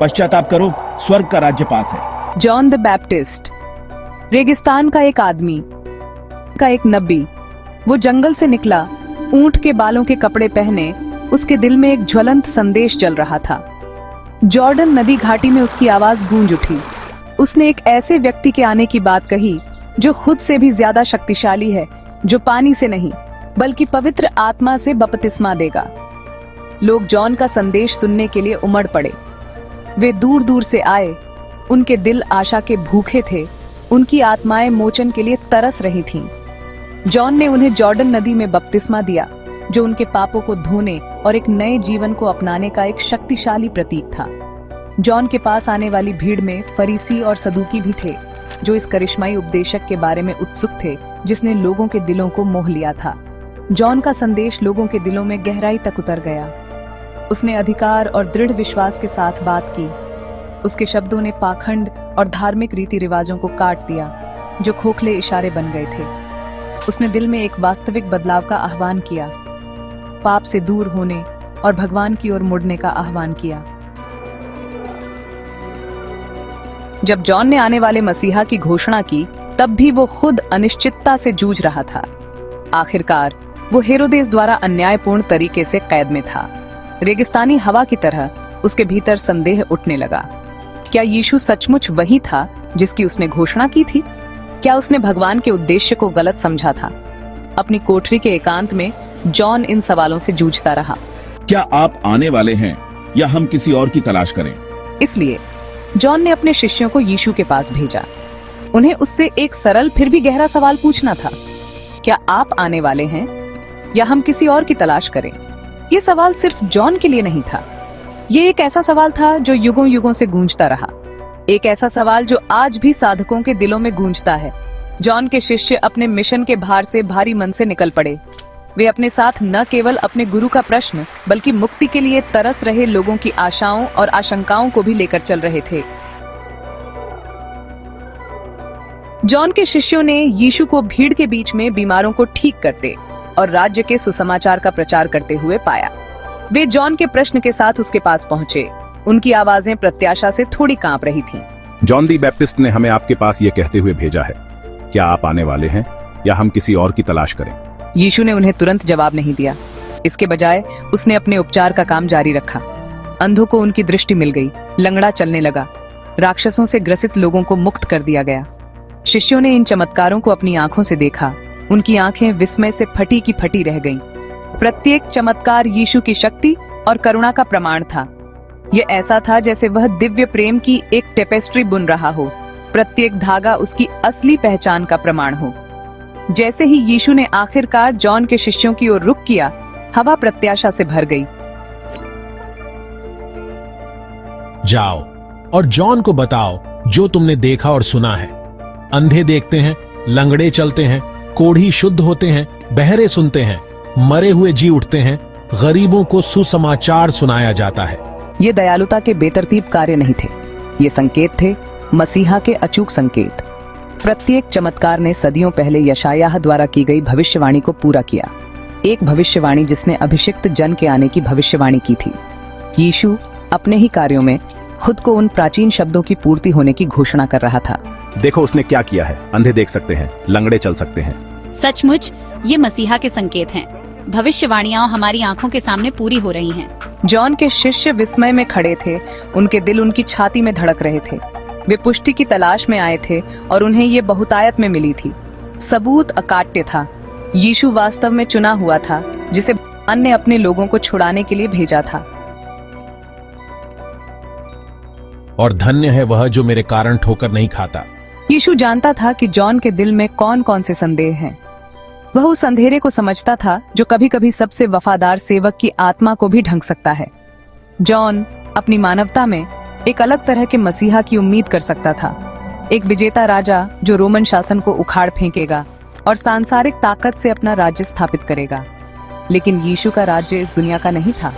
पश्चाताप करो, स्वर्ग का राज्य पास है। जॉन द बैप्टिस्ट, रेगिस्तान का एक आदमी, का एक नबी। वो जंगल से निकला, ऊंट के बालों के कपड़े पहने। उसके दिल में एक ज्वलंत संदेश जल रहा था। जॉर्डन नदी घाटी में उसकी आवाज गूंज उठी। उसने एक ऐसे व्यक्ति के आने की बात कही जो खुद से भी ज्यादा शक्तिशाली है, जो पानी से नहीं बल्कि पवित्र आत्मा से बपतिस्मा देगा। लोग जॉन का संदेश सुनने के लिए उमड़ पड़े। वे दूर दूर से आए। उनके दिल आशा के भूखे थे। उनकी आत्माएं मोचन के लिए तरस रही थीं। जॉन ने उन्हें जॉर्डन नदी में बपतिस्मा दिया, जो उनके पापों को धोने और एक नए जीवन को अपनाने का एक शक्तिशाली प्रतीक था। जॉन के पास आने वाली भीड़ में फरीसी और सदूकी भी थे, जो इस करिश्माई उपदेशक के बारे में उत्सुक थे, जिसने लोगों के दिलों को मोह लिया था। जॉन का संदेश लोगों के दिलों में गहराई तक उतर गया। उसने अधिकार और दृढ़ विश्वास के साथ बात की। उसके शब्दों ने पाखंड और धार्मिक रीति रिवाजों को काट दिया, जो खोखले इशारे बन गए थे। उसने दिल में एक वास्तविक बदलाव का आह्वान किया, पाप से दूर होने और भगवान की ओर मुड़ने का आह्वान किया। जब जॉन ने आने वाले मसीहा की घोषणा की, तब भी वो खुद अनिश्चितता से जूझ रहा था। आखिरकार वो हेरोदेस द्वारा अन्यायपूर्ण तरीके से कैद में था। रेगिस्तानी हवा की तरह उसके भीतर संदेह उठने लगा। क्या यीशु सचमुच वही था जिसकी उसने घोषणा की थी? क्या उसने भगवान के उद्देश्य को गलत समझा था? अपनी कोठरी के एकांत में जॉन इन सवालों से जूझता रहा। क्या आप आने वाले हैं या हम किसी और की तलाश करें? इसलिए जॉन ने अपने शिष्यों को यीशु के पास भेजा। उन्हें उससे एक सरल फिर भी गहरा सवाल पूछना था। क्या आप आने वाले हैं या हम किसी और की तलाश करें? ये सवाल सिर्फ जॉन के लिए नहीं था। ये एक ऐसा सवाल था जो युगों युगों से गूंजता रहा। एक ऐसा सवाल जो आज भी साधकों के दिलों में गूंजता है। जॉन के शिष्य अपने मिशन के भार से भारी मन से निकल पड़े। वे अपने साथ न केवल अपने गुरु का प्रश्न, बल्कि मुक्ति के लिए तरस रहे लोगों की आशाओं और आशंकाओं को भी लेकर चल रहे थे। जॉन के शिष्यों ने यीशु को भीड़ के बीच में बीमारों को ठीक करते और राज्य के सुसमाचार का प्रचार करते हुए पाया। वे जॉन के प्रश्न के साथ उसके पास पहुंचे। उनकी आवाजें प्रत्याशा से थोड़ी कांप रही थीं। जॉन दी बैप्टिस्ट ने हमें आपके पास ये कहते हुए भेजा है, क्या आप आने वाले हैं या हम किसी और की तलाश करें? यीशु ने उन्हें तुरंत जवाब नहीं दिया। इसके बजाय उसने अपने उपचार का काम जारी रखा। अंधों को उनकी दृष्टि मिल गई, लंगड़ा चलने लगा, राक्षसों से ग्रसित लोगों को मुक्त कर दिया गया। शिष्यों ने इन चमत्कारों को अपनी आंखों से देखा। उनकी आंखें विस्मय से फटी की फटी रह गईं। प्रत्येक चमत्कार यीशु की शक्ति और करुणा का प्रमाण था। यह ऐसा था जैसे वह दिव्य प्रेम की एक टेपेस्ट्री बुन रहा हो। प्रत्येक धागा उसकी असली पहचान का प्रमाण हो। जैसे ही यीशु ने आखिरकार जॉन के शिष्यों की ओर रुख किया, हवा प्रत्याशा से भर गई। जाओ और जॉन को बताओ जो तुमने देखा और सुना है। अंधे देखते हैं, लंगड़े चलते हैं, कोढ़ी शुद्ध होते हैं, बहरे सुनते हैं, मरे हुए जी उठते हैं, गरीबों को सुसमाचार सुनाया जाता है। ये दयालुता के बेतरतीब कार्य नहीं थे, ये संकेत थे, मसीहा के अचूक संकेत। प्रत्येक चमत्कार ने सदियों पहले यशायाह द्वारा की गई भविष्यवाणी को पूरा किया। एक भविष्यवाणी जिसने अभिषिक्त जन के आने की भविष्यवाणी की थी। यीशु अपने ही कार्यों में खुद को उन प्राचीन शब्दों की पूर्ति होने की घोषणा कर रहा था। देखो उसने क्या किया है, अंधे देख सकते हैं, लंगड़े चल सकते हैं। सचमुच ये मसीहा के संकेत हैं। भविष्यवाणियां हमारी आंखों के सामने पूरी हो रही हैं। जॉन के शिष्य विस्मय में खड़े थे। उनके दिल उनकी छाती में धड़क रहे थे। वे पुष्टि की तलाश में आए थे और उन्हें ये बहुतायत में मिली थी। सबूत अकाट्य था। यीशु वास्तव में चुना हुआ था, जिसे भगवान ने अपने लोगों को छुड़ाने के लिए भेजा था। और धन्य है वह जो मेरे कारण ठोकर नहीं खाता। यीशु जानता था कि जॉन के दिल में कौन कौन से संदेह हैं। वह उस अंधेरे को समझता था जो कभी कभी सबसे वफादार सेवक की आत्मा को भी ढंक सकता है। जॉन अपनी मानवता में एक अलग तरह के मसीहा की उम्मीद कर सकता था। एक विजेता राजा जो रोमन शासन को उखाड़ फेंकेगा और सांसारिक ताकत से अपना राज्य स्थापित करेगा। लेकिन यीशु का राज्य इस दुनिया का नहीं था।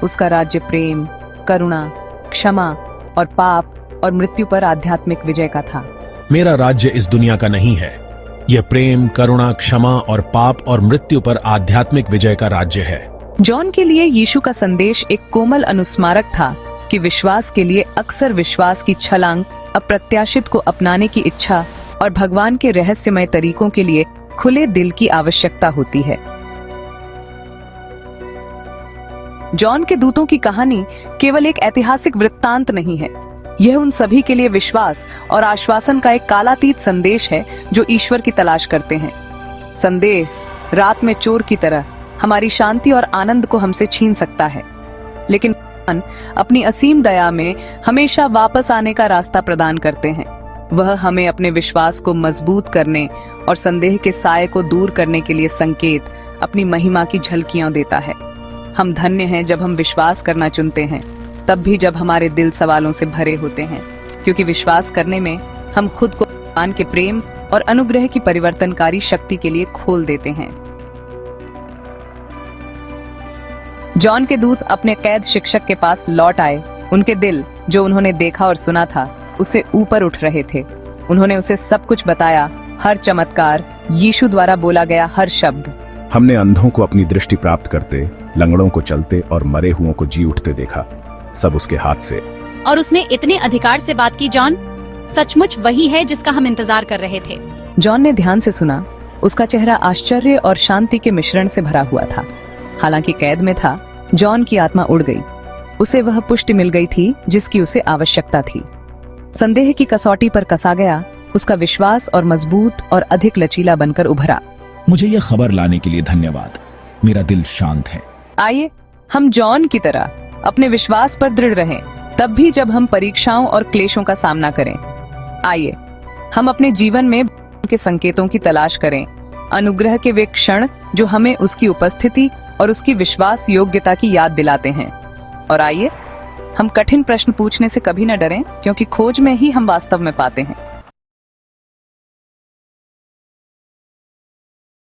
उसका राज्य प्रेम, करुणा, क्षमा और पाप और मृत्यु पर आध्यात्मिक विजय का था। मेरा राज्य इस दुनिया का नहीं है। यह प्रेम, करुणा, क्षमा और पाप और मृत्यु पर आध्यात्मिक विजय का राज्य है। जॉन के लिए यीशु का संदेश एक कोमल अनुस्मारक था कि विश्वास के लिए अक्सर विश्वास की छलांग, अप्रत्याशित को अपनाने की इच्छा और भगवान के रहस्यमय तरीकों के लिए खुले दिल की आवश्यकता होती है। जॉन के दूतों की कहानी केवल एक ऐतिहासिक वृत्तांत नहीं है, यह उन सभी के लिए विश्वास और आश्वासन का एक कालातीत संदेश है जो ईश्वर की तलाश करते हैं। संदेह रात में चोर की तरह हमारी शांति और आनंद को हमसे छीन सकता है, लेकिन भगवान अपनी असीम दया में हमेशा वापस आने का रास्ता प्रदान करते हैं। वह हमें अपने विश्वास को मजबूत करने और संदेह के साये को दूर करने के लिए संकेत, अपनी महिमा की झलकियां देता है। हम धन्य हैं जब हम विश्वास करना चुनते हैं, तब भी जब हमारे दिल सवालों से भरे होते हैं, क्योंकि विश्वास करने में हम खुद को भगवान के प्रेम और अनुग्रह की परिवर्तनकारी शक्ति के लिए खोल देते हैं। जॉन के दूत अपने कैद शिक्षक के पास लौट आए। उनके दिल, जो उन्होंने देखा और सुना था, उससे ऊपर उठ रहे थे। उन्होंने उसे सब कुछ बताया, हर चमत्कार, यीशु द्वारा बोला गया हर शब्द। हमने अंधों को अपनी दृष्टि प्राप्त करते, लंगड़ों को चलते और मरे हुओं को जी उठते देखा, सब उसके हाथ से। और उसने इतने अधिकार से बात की। जॉन सचमुच वही है जिसका हम इंतजार कर रहे थे। जॉन ने ध्यान से सुना। उसका चेहरा आश्चर्य और शांति के मिश्रण से भरा हुआ था। हालांकि कैद में था, जॉन की आत्मा उड़ गई। उसे वह पुष्टि मिल गई थी जिसकी उसे आवश्यकता थी। संदेह की कसौटी पर कसा गया उसका विश्वास और मजबूत और अधिक लचीला बनकर उभरा। मुझे यह खबर लाने के लिए धन्यवाद। मेरा दिल शांत है। आइए हम जॉन की तरह अपने विश्वास पर दृढ़ रहें, तब भी जब हम परीक्षाओं और क्लेशों का सामना करें। आइए हम अपने जीवन में के संकेतों की तलाश करें, अनुग्रह के वे क्षण जो हमें उसकी उपस्थिति और उसकी विश्वास योग्यता की याद दिलाते हैं। और आइए हम कठिन प्रश्न पूछने से कभी न डरें, क्योंकि खोज में ही हम वास्तव में पाते हैं।